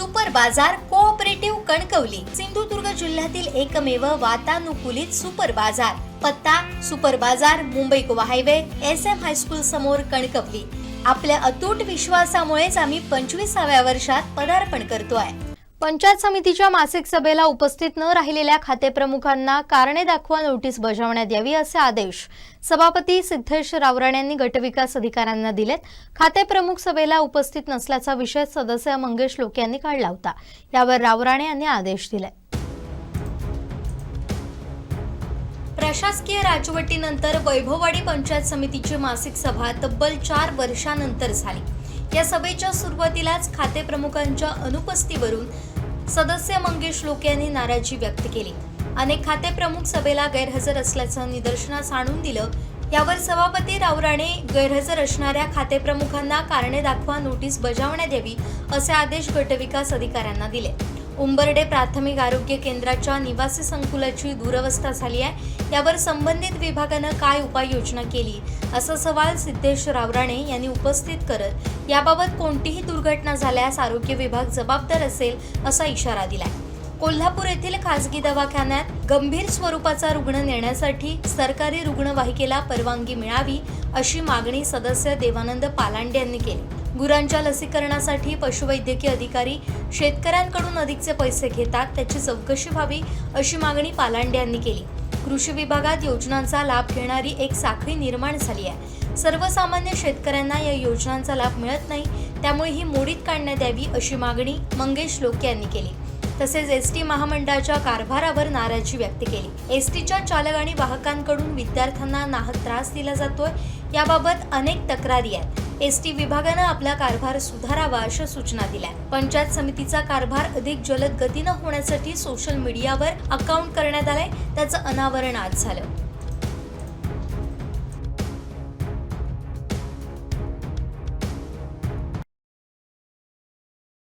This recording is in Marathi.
सुपर बाजार कोऑपरेटिव्ह कणकवली सिंधुदुर्ग जिल्ह्यातील एकमेव वातानुकूलित सुपर बाजार। पत्ता सुपर बाजार Mumbai Goa highway SM high school समोर कणकवली। आपल्या अतूट विश्वासामुळेच आम्ही 25व्या वर्षात पदार्पण करतोय। पंचायत समितीच्या मासिक सभेला उपस्थित न राहिलेल्या खातेप्रमुखांना कारणे दाखवा नोटीस बजावण्यात यावी असे आदेश सभापती सिद्धेश रावराणे यांनी गटविकास अधिकाऱ्यांना दिलेत। खातेप्रमुख सभेला उपस्थित नसल्याचा विषय सदस्य मंगेश लोके यांनी काढला होता। यावर रावराणे यांनी आदेश दिले। प्रशासकीय राजवटीनंतर वैभववाडी पंचायत समितीची मासिक सभा तब्बल 4 वर्षांनंतर झाली। या सभेच्या सुरुवातीलाच खातेप्रमुखांच्या अनुपस्थितीवरून सदस्य मंगेश लोके यांनी नाराजी व्यक्त केली। अनेक खातेप्रमुख सभेला गैरहजर असल्याचं निदर्शनास आणून दिलं। यावर सभापती रावराणे गैरहजर असणाऱ्या खातेप्रमुखांना कारणे दाखवा नोटीस बजावण्यात यावी असे आदेश गटविकास अधिकाऱ्यांना दिले। उंबर्डे प्राथमिक आरोग्य केंद्राच्या निवासी संकुलाची दुरवस्था झाली आहे। यावर संबंधित विभागानं काय उपाययोजना केली असा सवाल सिद्धेश रावराणे यांनी उपस्थित करत याबाबत कोणतीही दुर्घटना झाल्यास आरोग्य विभाग जबाबदार असेल असा इशारा दिलाय। कोल्हापूर येथील खासगी दवाखान्यात गंभीर स्वरूपाचा रुग्ण नेण्यासाठी सरकारी रुग्णवाहिकेला परवानगी मिळावी अशी मागणी सदस्य देवानंद पालांडे यांनी केली। गुरांच्या लसीकरणासाठी पशुवैद्यकीय अधिकारी शेतकऱ्यांकडून अधिकचे पैसे घेतात, त्याची चौकशी व्हावी अशी मागणी पालांडे यांनी केली। कृषी विभागात योजनांचा लाभ घेणारी एक साखळी निर्माण झाली आहे। सर्वसामान्य शेतकऱ्यांना या योजनांचा लाभ मिळत नाही, त्यामुळे ही मोडीत काढण्यात यावी अशी मागणी मंगेश लोके यांनी केली। तसेच एसटी महामंडळाच्या कारभारावर नाराजी व्यक्त केली। एसटीच्या चालक आणि वाहकांकडून विद्यार्थ्यांना नाहक त्रास दिला जातोय, याबाबत अनेक तक्रारी आहेत। एसटी विभागानं आपला कारभार सुधारावा अशा सूचना दिल्या। पंचायत समितीचा कारभार अधिक जलद गतीनं होण्यासाठी सोशल मीडियावर अकाउंट करण्यात आलंय, त्याचं अनावरण आज झालं।